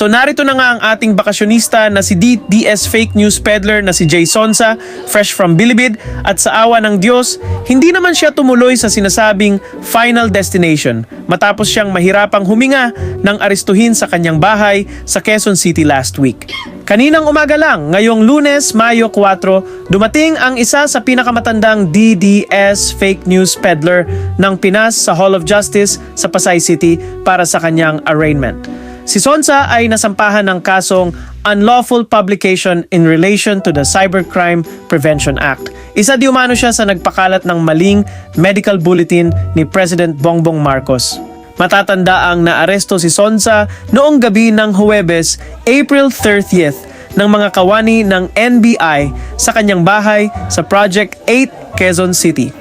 So narito na nga ang ating bakasyonista na si DDS fake news peddler na si Jay Sonsa, fresh from Bilibid, at sa awa ng Diyos, hindi naman siya tumuloy sa sinasabing final destination matapos siyang mahirapang huminga nang arestuhin sa kanyang bahay sa Quezon City last week. Kaninang umaga lang, ngayong Lunes, Mayo 4, dumating ang isa sa pinakamatandang DDS fake news peddler ng Pinas sa Hall of Justice sa Pasay City para sa kanyang arraignment. Si Sonsa ay nasampahan ng kasong unlawful publication in relation to the Cybercrime Prevention Act. Isa di umano siya sa nagpakalat ng maling medical bulletin ni President Bongbong Marcos. Matatanda ang naaresto si Sonsa noong gabi ng Huwebes, April 30th ng mga kawani ng NBI sa kanyang bahay sa Project 8, Quezon City.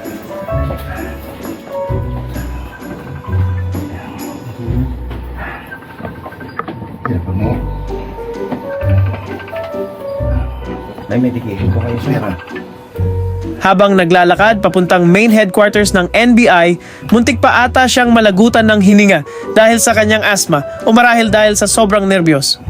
May medication po kayo, sir. Habang naglalakad papuntang main headquarters ng NBI, muntik pa ata siyang malagutan ng hininga dahil sa kanyang asthma o marahil dahil sa sobrang nerbiyos.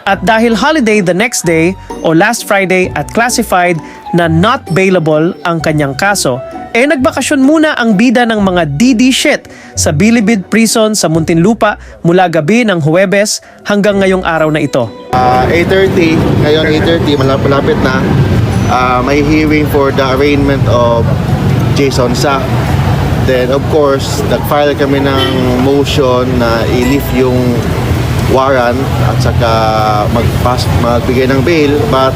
At dahil holiday the next day o last Friday at classified na not bailable ang kanyang kaso, nagbakasyon muna ang bida ng mga DD shit sa Bilibid Prison sa Muntinlupa mula gabi ng Huwebes hanggang ngayong araw na ito. 8:30, ngayon 8:30, malapit na, may hearing for the arraignment of Jay Sonsa. Then of course, nag-file kami ng motion na i-lift yung warrant at saka magbigay ng bail, but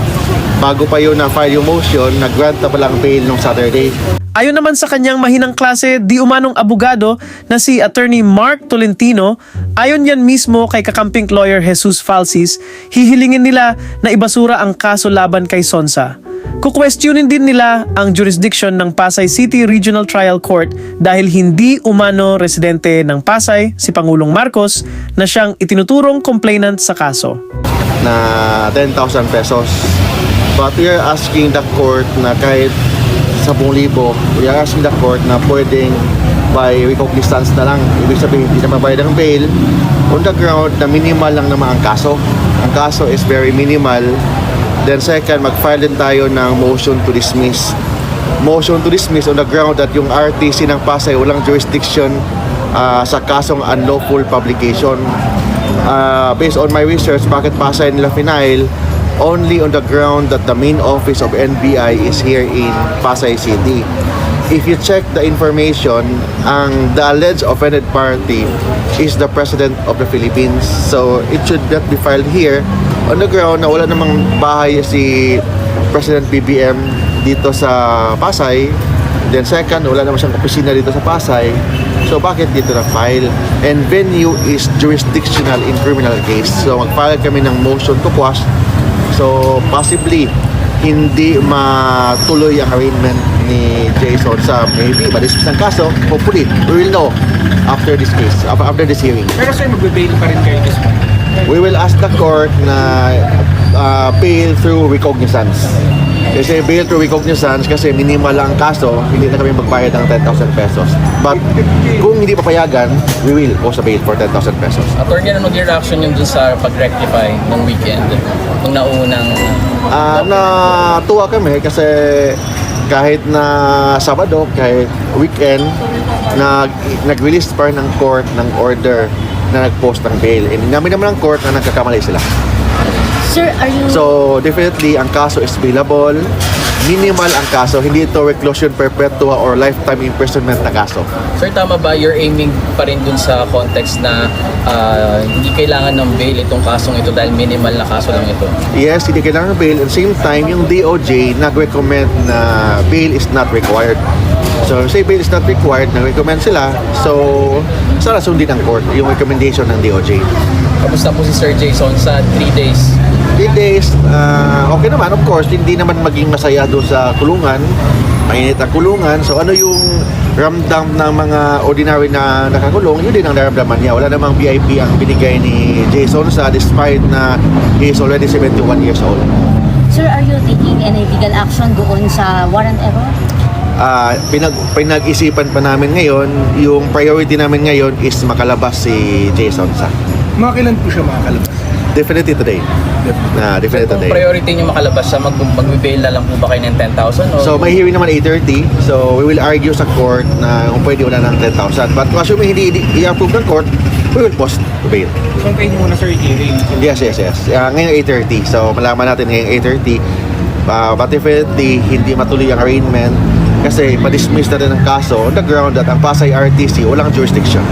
bago pa yun na-file yung motion, nag-grant na palang bail nung Saturday. Ayon naman sa kanyang mahinang klase, di umanong abogado na si Attorney Mark Tolentino, ayon yan mismo kay kakamping lawyer Jesus Falsis, hihilingin nila na ibasura ang kaso laban kay Sonsa. Kukwestiyonin din nila ang jurisdiction ng Pasay City Regional Trial Court dahil hindi umano residente ng Pasay si Pangulong Marcos na siyang itinuturong complainant sa kaso. Na 10,000 pesos. But we are asking the court na kahit 10,000, we are asking the court na pwedeng by recognizance na lang. Ibig sabihin, hindi na mabayad ng bail on the ground na minimal lang naman ang kaso. Ang kaso is very minimal. Then second, mag-file din tayo ng motion to dismiss. Motion to dismiss on the ground that yung RTC ng Pasay walang jurisdiction sa kasong unlawful publication. Based on my research, bakit Pasay nila final? Only on the ground that the main office of NBI is here in Pasay City. If you check the information, the alleged offended party is the President of the Philippines. So it should not be filed here on the ground na wala namang bahay si President BBM dito sa Pasay. Then second, wala naman siyang opisina dito sa Pasay. So bakit dito na file? And venue is jurisdictional in criminal case. So mag-file kami ng motion to quash. So possibly hindi matuloy ang arraignment ni Jay Sonsa. Maybe ma-dismiss ang kaso. Hopefully, we will know after this case, after this hearing. Pero sir, magbe-bail pa rin kayo this month? We will ask the court na bail through recognizance. Kasi bail through recognizance kasi minimal lang ang kaso, hindi na kami magbayad ng 10,000 pesos. But kung hindi papayagan, we will post a bail for 10,000 pesos. Attorney, ano maging reaction nyo dun sa pag-rectify ng weekend? Nung naunang... Natuwa kami kasi kahit na Sabado, kahit weekend, nag-release pa rin ng court ng order na nag-post ng bail. Inamin naman ng court na nagkakamali sila. Sir, are you... So, definitely, ang kaso is bailable. Minimal ang kaso. Hindi ito reclusion perpetua or lifetime imprisonment na kaso. Sir, tama ba you're aiming pa rin dun sa context na hindi kailangan ng bail itong kasong ito dahil minimal na kaso lang ito? Yes, hindi kailangan ng bail. At the same time, yung DOJ nag-recommend na bail is not required. So, say bail is not required, nag-recommend sila. So, sana sundin ang court yung recommendation ng DOJ. Kamusta po si Sir Jay Sonsa? 3 days. 3 days, okay naman. Of course, hindi naman maging masaya doon sa kulungan. Mainit ang kulungan. So ano yung ramdam ng mga ordinary na nakakulong? Yun din ang naramdaman niya. Wala namang VIP ang binigay ni Jay Sonsa despite na he is already 71 years old. Sir, are you taking any legal action doon sa warrant error? Pinag-isipan pa namin ngayon, yung priority namin ngayon is makalabas si Jason sa. Mga kailan po siya makakalabas? Definitely today. Definitely Kung today. priority nyo makalabas siya, mag-bail na lang po ba kayo ng 10,000? So may hearing naman 8:30. So we will argue sa court na kung pwede wala ng 10,000. But kung assuming hindi i-approve ng court, we will post bail. So, kayo muna sir, hearing. Yes. Ngayon 8:30. So malaman natin ngayong 8:30. But definitely hindi matuloy ang arraignment kasi pa-dismiss na rin ang kaso on the ground that ang Pasay RTC walang jurisdiction.